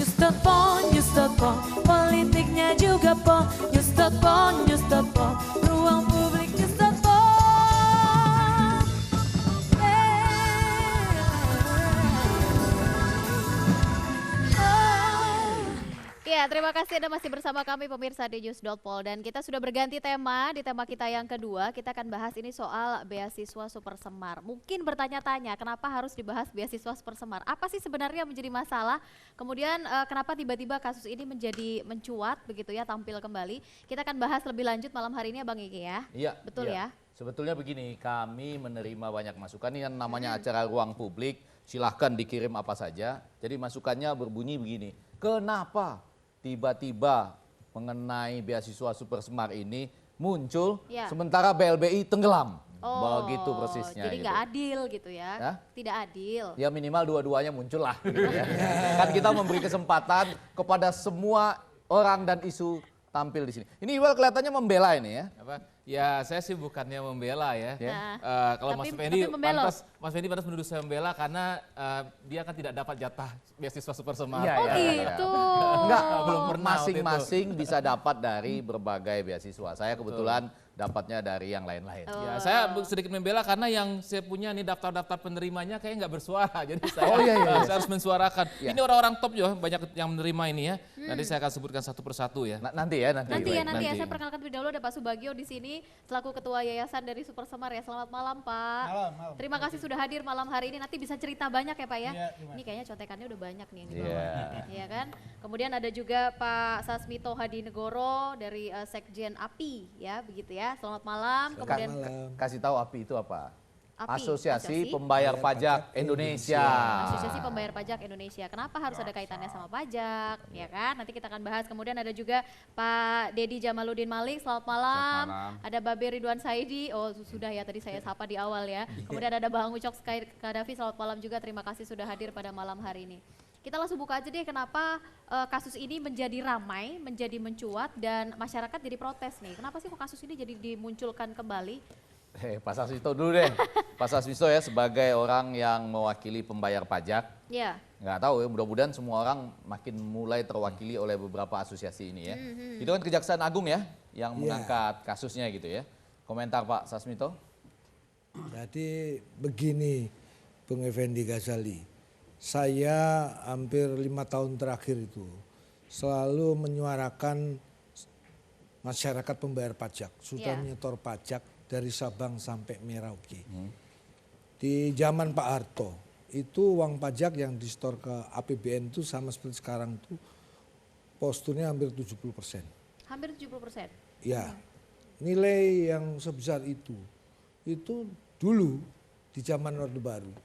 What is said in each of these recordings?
Nyus.po, politiknya juga po. Nyus.po, ruang publik Nyus.po. Ya, terima kasih Anda masih bersama kami pemirsa di News.pol dan kita sudah berganti tema. Di tema kita yang kedua, kita akan bahas ini soal beasiswa Super Semar. Mungkin bertanya-tanya kenapa harus dibahas beasiswa Super Semar? Apa sih sebenarnya menjadi masalah? Kemudian kenapa tiba-tiba kasus ini menjadi mencuat begitu ya, tampil kembali? Kita akan bahas lebih lanjut malam hari ini ya Bang Iki ya. Iya. Betul ya? Sebetulnya begini, kami menerima banyak masukan. Ini yang namanya acara ruang publik, silahkan dikirim apa saja. Jadi masukannya berbunyi begini, kenapa tiba-tiba mengenai beasiswa Super Semar ini muncul sementara BLBI tenggelam. Begitu prosesnya. Jadi nggak adil gitu ya? Tidak adil. Ya minimal dua-duanya muncul lah. Gitu ya. Kan kita memberi kesempatan kepada semua orang dan isu tampil di sini. Ini Iwal kelihatannya membela ini ya. Ya saya sih bukannya membela ya. Kalau Mas Fendi pantas menuduh saya membela karena dia kan tidak dapat jatah beasiswa Super Semar. Gitu. Enggak, belum pernah. Masing-masing bisa dapat dari berbagai beasiswa. Saya kebetulan dapatnya dari yang lain-lain. Ya, saya sedikit membela karena yang saya punya nih daftar-daftar penerimanya kayaknya nggak bersuara. Jadi saya harus mensuarakan. Ini orang-orang top juga banyak yang menerima ini ya. Nanti saya akan sebutkan satu persatu ya. Nanti ya. Saya perkenalkan terlebih dahulu ada Pak Subagio di sini selaku Ketua Yayasan dari Super Semar ya. Selamat malam Pak. Malam. Terima kasih sudah hadir malam hari ini. Nanti bisa cerita banyak ya Pak ya. Ini kayaknya contekannya udah banyak nih. Iya kan. Kemudian ada juga Pak Sasmito Hadinegoro dari Sekjen API ya begitu ya. Selamat malam. Kemudian kasih tahu API itu apa? Asosiasi Pembayar Pajak Indonesia. Asosiasi Pembayar Pajak Indonesia. Kenapa harus ada kaitannya sama pajak? Ya kan? Nanti kita akan bahas. Kemudian ada juga Pak Dedi Jamaluddin Malik. Selamat malam. Ada Babe Ridwan Saidi. Oh sudah ya tadi saya sapa di awal ya. Kemudian ada Bang Ucok Kadafi. Selamat malam juga. Terima kasih sudah hadir pada malam hari ini. Kita langsung buka aja deh kenapa kasus ini menjadi ramai, menjadi mencuat dan masyarakat jadi protes nih. Kenapa sih kok kasus ini jadi dimunculkan kembali? Pak Sasmito dulu deh. Pak Sasmito ya sebagai orang yang mewakili pembayar pajak. Ya. Nggak tahu ya, mudah-mudahan semua orang makin mulai terwakili oleh beberapa asosiasi ini ya. Itu kan Kejaksaan Agung ya yang mengangkat kasusnya gitu ya. Komentar Pak Sasmito? Jadi begini Bung Effendi Ghazali. Saya hampir 5 tahun terakhir itu selalu menyuarakan masyarakat pembayar pajak. Sudah menyetor pajak dari Sabang sampai Merauke. Di zaman Pak Harto itu uang pajak yang disetor ke APBN itu sama seperti sekarang itu posturnya hampir 70%. Hampir 70%? Ya, nilai yang sebesar itu dulu di zaman Orde Baru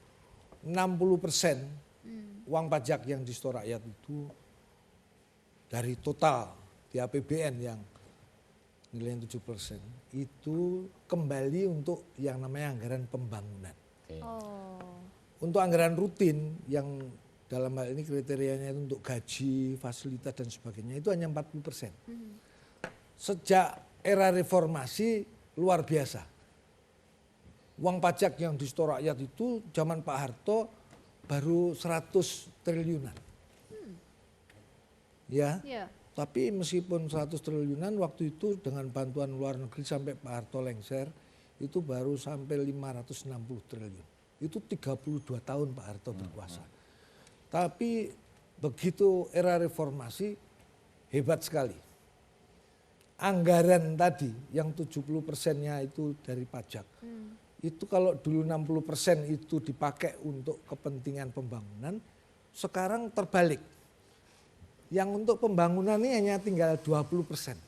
60% uang pajak yang disetor rakyat itu dari total di APBN yang nilainya 7% itu kembali untuk yang namanya anggaran pembangunan. Untuk anggaran rutin yang dalam hal ini kriterianya itu untuk gaji, fasilitas dan sebagainya itu hanya 40%. Sejak era reformasi luar biasa. Uang pajak yang disetor rakyat itu zaman Pak Harto baru 100 triliunan. Tapi meskipun 100 triliunan waktu itu dengan bantuan luar negeri sampai Pak Harto lengser itu baru sampai 560 triliun. Itu 32 tahun Pak Harto berkuasa. Tapi begitu era reformasi hebat sekali. Anggaran tadi yang 70%-nya itu dari pajak. Itu kalau dulu 60% itu dipakai untuk kepentingan pembangunan, sekarang terbalik. Yang untuk pembangunan ini hanya tinggal 20%.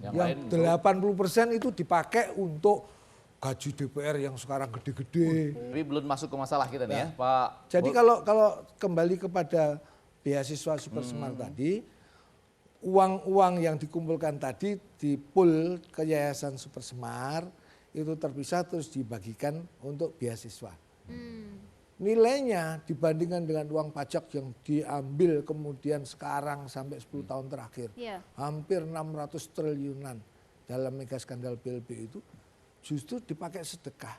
Yang 80% itu dipakai untuk gaji DPR yang sekarang gede-gede. Tapi belum masuk ke masalah kita nih ya Pak. Jadi kalau kembali kepada beasiswa Super Semar tadi, uang-uang yang dikumpulkan tadi di pool ke Yayasan Super Semar, itu terpisah terus dibagikan untuk beasiswa. Nilainya dibandingkan dengan uang pajak yang diambil kemudian sekarang sampai 10 tahun terakhir. Hampir 600 triliunan dalam mega skandal BLB itu justru dipakai sedekah.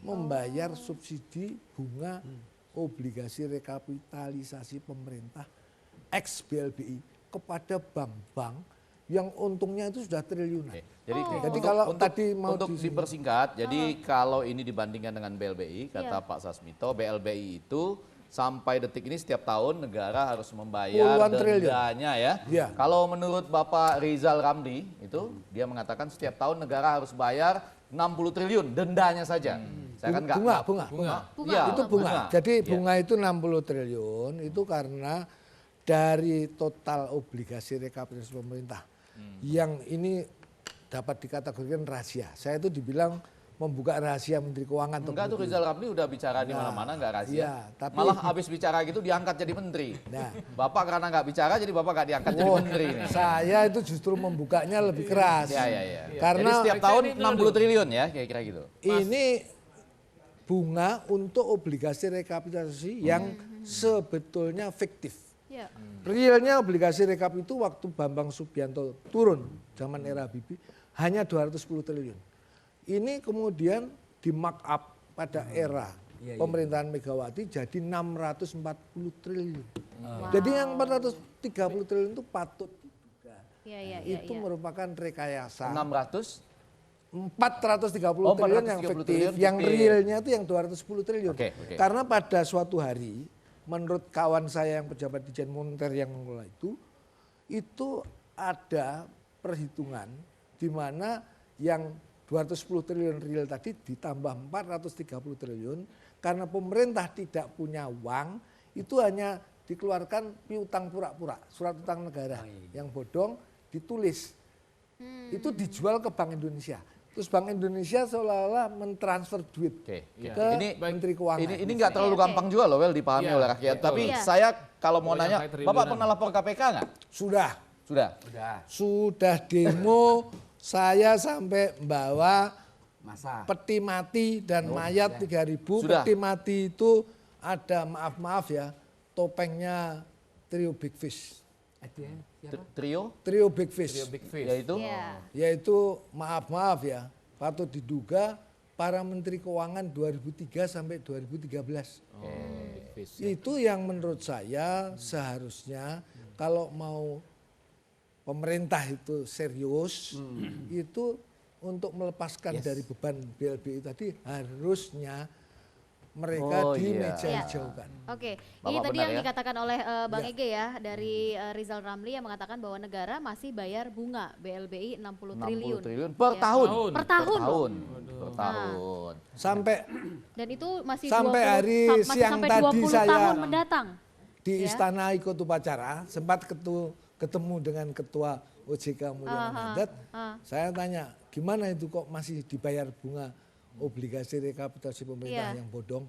Membayar subsidi bunga obligasi rekapitalisasi pemerintah ex BLBI kepada bank-bank yang untungnya itu sudah triliunan. Jadi, kalau tadi mau untuk dipersingkat, jadi kalau ini dibandingkan dengan BLBI, kata Pak Sasmito, BLBI itu sampai detik ini setiap tahun negara harus membayar Puluhan triliun. dendanya ya. Iya. Kalau menurut Bapak Rizal Ramli itu dia mengatakan setiap tahun negara harus bayar 60 triliun dendanya saja. Saya kan bunga. Iya, Itu bunga. Jadi bunga itu 60 triliun itu karena dari total obligasi rekapitulasi pemerintah yang ini dapat dikategorikan rahasia. Saya itu dibilang membuka rahasia Menteri Keuangan. Enggak tuh Rizal Ramli udah bicara di mana-mana enggak rahasia. Iya, tapi malah habis bicara gitu diangkat jadi menteri. Nah. Bapak karena nggak bicara jadi Bapak nggak diangkat jadi menteri nih. Saya itu justru membukanya lebih keras. Iya. Karena jadi setiap tahun 60 triliun ya kira-kira gitu. ini bunga untuk obligasi rekapitulasi yang sebetulnya fiktif. Ya. Realnya obligasi rekap itu waktu Bambang Subianto turun zaman era Habibie hanya 210 triliun. Ini kemudian di mark up pada era pemerintahan Megawati jadi 640 triliun. Jadi yang 430 triliun itu patut diduga. Itu merupakan rekayasa. 430 triliun yang fiktif, yang realnya itu yang 210 triliun. Karena pada suatu hari menurut kawan saya yang pejabat Ditjen Moneter yang mengelola itu ada perhitungan di mana yang 210 triliun real tadi ditambah 430 triliun karena pemerintah tidak punya uang itu hanya dikeluarkan piutang pura-pura, surat utang negara yang bodong ditulis. Itu dijual ke Bank Indonesia. Terus Bank Indonesia seolah-olah mentransfer duit ke Menteri Keuangan. Ini nggak terlalu gampang juga loh, Wel, dipahami oleh rakyat. Tapi saya kalau mau nanya, Bapak pernah lapor KPK nggak? Sudah demo, saya sampai membawa peti mati dan mayat 3.000. Peti mati itu ada maaf ya, topengnya Trio Big Fish. Trio Big Fish. Yaitu maaf ya, patut diduga para menteri keuangan 2003 sampai 2013. Itu yang menurut saya seharusnya kalau mau pemerintah itu serius, itu untuk melepaskan dari beban BLBI tadi harusnya mereka di meja hijaukan. Oke, ini tadi yang dikatakan oleh Bang Ege ya dari Rizal Ramli yang mengatakan bahwa negara masih bayar bunga BLBI 60 triliun per tahun. Per tahun. Sampai dan itu masih sampai 20, hari siang sampai tadi 20 saya tahun mendatang. Di istana ikut upacara sempat ketemu dengan ketua OJK Mulyana Mandat. Saya tanya, gimana itu kok masih dibayar bunga obligasi rekapitulasi pemerintah yang bodong?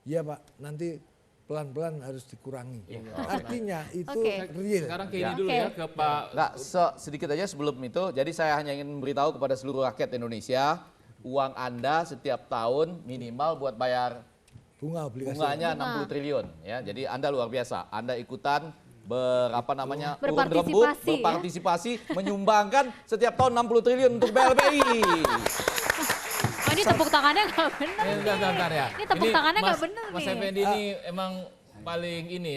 Iya Pak, nanti pelan-pelan harus dikurangi. Artinya itu real. Sekarang ke ini dulu ya ke Pak. Enggak, sedikit aja sebelum itu. Jadi saya hanya ingin memberitahu kepada seluruh rakyat Indonesia, uang Anda setiap tahun minimal buat bayar bunga obligasi. Bunganya 60 triliun ya. Jadi Anda luar biasa. Anda ikutan berpartisipasi menyumbangkan setiap tahun 60 triliun untuk BLBI. Ini tepuk tangannya nggak bener Bentar ya. Ini tepuk tangannya nggak bener nih. Mas Effendi ini emang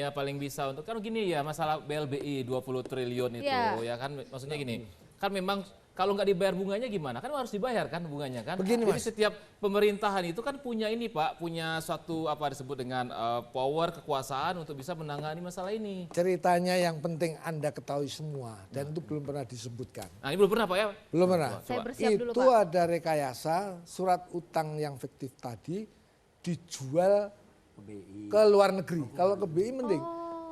paling bisa untuk kan gini ya masalah BLBI 20 triliun itu ya kan maksudnya gini. Kan memang kalau nggak dibayar bunganya gimana? Kan harus dibayar kan bunganya kan. Begini, Jadi Mas. setiap pemerintahan itu kan punya ini Pak, punya suatu apa disebut dengan power kekuasaan untuk bisa menangani masalah ini. Ceritanya yang penting Anda ketahui semua dan itu belum pernah disebutkan. Nah ini belum pernah Pak ya? Belum pernah. Saya bersiap dulu, Itu Pak. ada rekayasa surat utang yang fiktif tadi dijual ke luar negeri. Kalau ke BI mending.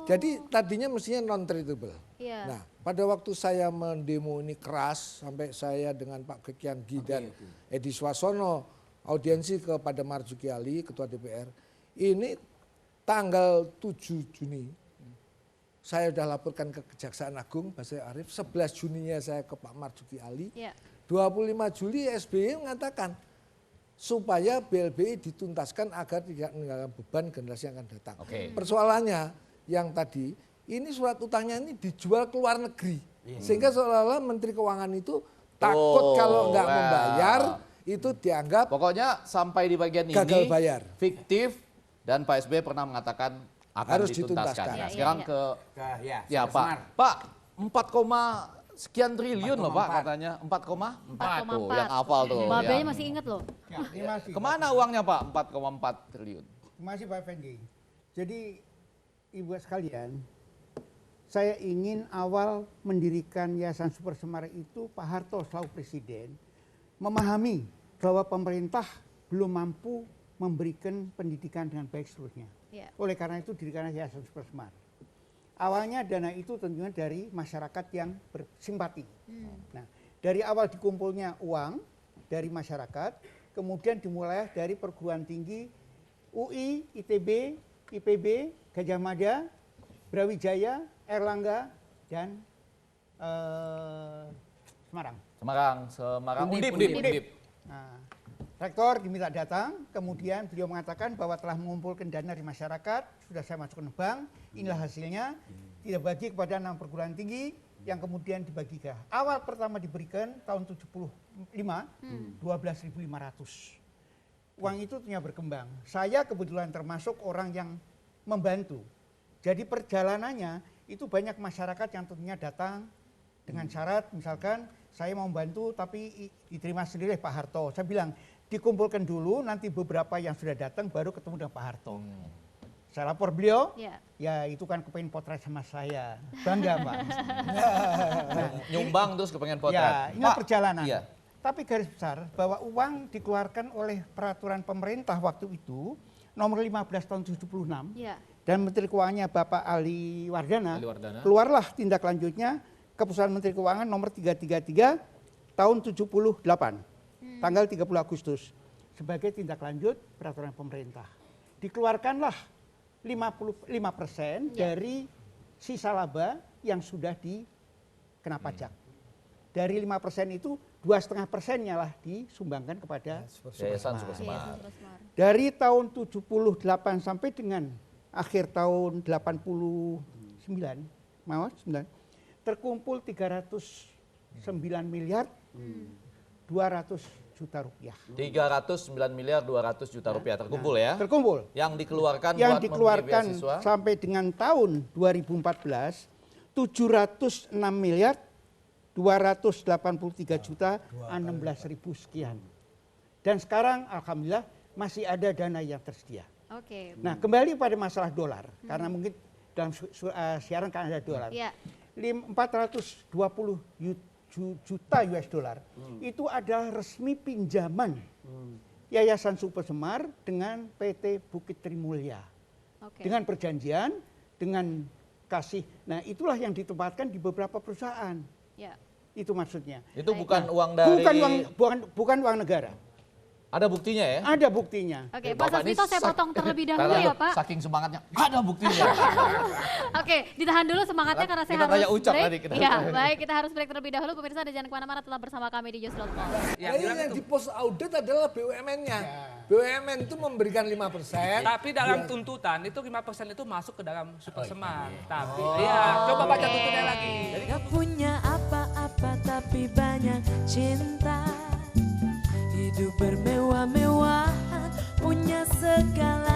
Jadi tadinya mestinya non tradable. Nah, pada waktu saya mendemo ini keras sampai saya dengan Pak Kekianggi dan Edi Swasono audiensi kepada Marzuki Ali, Ketua DPR. Ini tanggal 7 Juni saya sudah laporkan ke Kejaksaan Agung, Basri Arif. 11 Juninya saya ke Pak Marzuki Ali. 25 Juli SBY mengatakan supaya BLBI dituntaskan agar tidak meninggalkan beban generasi yang akan datang. Persoalannya yang tadi, ini surat utangnya ini dijual ke luar negeri. Sehingga seolah-olah Menteri Keuangan itu takut kalau nggak membayar, itu dianggap pokoknya sampai di bagian gagal ini bayar. Fiktif dan Pak SBY pernah mengatakan Akan harus dituntaskan. Nah, Iya, sekarang iya. ke Ya, ya Pak. Pak, 4, sekian triliun loh Pak 4,4. katanya. 4,4 tuh 4,4. yang hafal tuh. Mbak ya. Benya masih inget loh. Ya, ini masih. Kemana uangnya Pak 4,4 triliun? Masih Pak Fendi. Jadi Ibu sekalian, saya ingin awal mendirikan Yayasan Super Semar itu Pak Harto selaku Presiden memahami bahwa pemerintah belum mampu memberikan pendidikan dengan baik seluruhnya. Ya. Oleh karena itu dirikan Yayasan Super Semar. Awalnya dana itu tentunya dari masyarakat yang bersimpati. Nah, dari awal dikumpulnya uang dari masyarakat, kemudian dimulai dari perguruan tinggi UI, ITB, IPB, Gajah Mada, Brawijaya, Erlangga, dan Semarang. Semarang, Undip. Nah, rektor diminta datang, kemudian beliau mengatakan bahwa telah mengumpulkan dana dari masyarakat, sudah saya masukkan ke bank, inilah hasilnya, tidak bagi kepada 6 perguruan tinggi, yang kemudian dibagikan. Awal pertama diberikan tahun 75, 12.500. Uang itu ternyata berkembang. Saya kebetulan termasuk orang yang membantu. Jadi perjalanannya itu banyak masyarakat yang tentunya datang dengan syarat, misalkan saya mau membantu tapi diterima sendiri oleh Pak Harto. Saya bilang dikumpulkan dulu, nanti beberapa yang sudah datang baru ketemu dengan Pak Harto. Saya lapor beliau, Ya. ya itu kan kepengen potret sama saya. Bangga Pak. Nyumbang terus kepengen potret. Ya, ini Pak, perjalanan. Iya. Tapi garis besar bahwa uang dikeluarkan oleh peraturan pemerintah waktu itu nomor 15 tahun 76 Ya. dan Menteri Keuangannya Bapak Ali Wardana, Ali Wardana. keluarlah tindak lanjutnya Keputusan Menteri Keuangan nomor 333 tahun 78 tanggal 30 Agustus sebagai tindak lanjut peraturan pemerintah. Dikeluarkanlah 55% dari sisa laba yang sudah dikena pajak. Dari 5% itu 2,5%-nya lah disumbangkan kepada Yayasan Super Iya, Semar. Super Smart. dari tahun 78 sampai dengan akhir tahun 89, mau 9, terkumpul 309 miliar 200 juta rupiah. 309 miliar 200 juta rupiah terkumpul ya. Terkumpul. Yang dikeluarkan Yang buat dikeluarkan membeli beasiswa. sampai dengan tahun 2014 706 miliar 283 juta 16 ribu sekian. Dan sekarang alhamdulillah masih ada dana yang tersedia. Oke. Nah, kembali pada masalah dolar, karena mungkin dalam siaran kan ada dolar. Ya. 420 juta US dollar itu adalah resmi pinjaman Yayasan Super Semar dengan PT Bukit Trimulya. Oke. Dengan perjanjian, dengan kasih. Nah, itulah yang ditempatkan di beberapa perusahaan. Ya. Itu maksudnya. Itu bukan uang dari Bukan uang negara. Ada buktinya ya? Ada buktinya. Oke, Pak Bapak ini Sasmito saya potong terlebih dahulu Karena ya Pak. Saking semangatnya, ada buktinya. Oke, ditahan dulu semangatnya karena saya Kita harus kayak Ucok break. tadi, kita Iya, break. baik kita harus break terlebih dahulu. Pemirsa ada jangan kemana-mana, tetap bersama kami di Just.com. Nah, ini yang di pos audit adalah BUMN-nya. BUMN itu memberikan 5%. Tapi dalam tuntutan itu 5% itu masuk ke dalam Super Semar. Tapi ya coba baca tuntutannya lagi. Gak punya apa-apa tapi banyak cinta. Hidup bermewah-mewahan, punya segala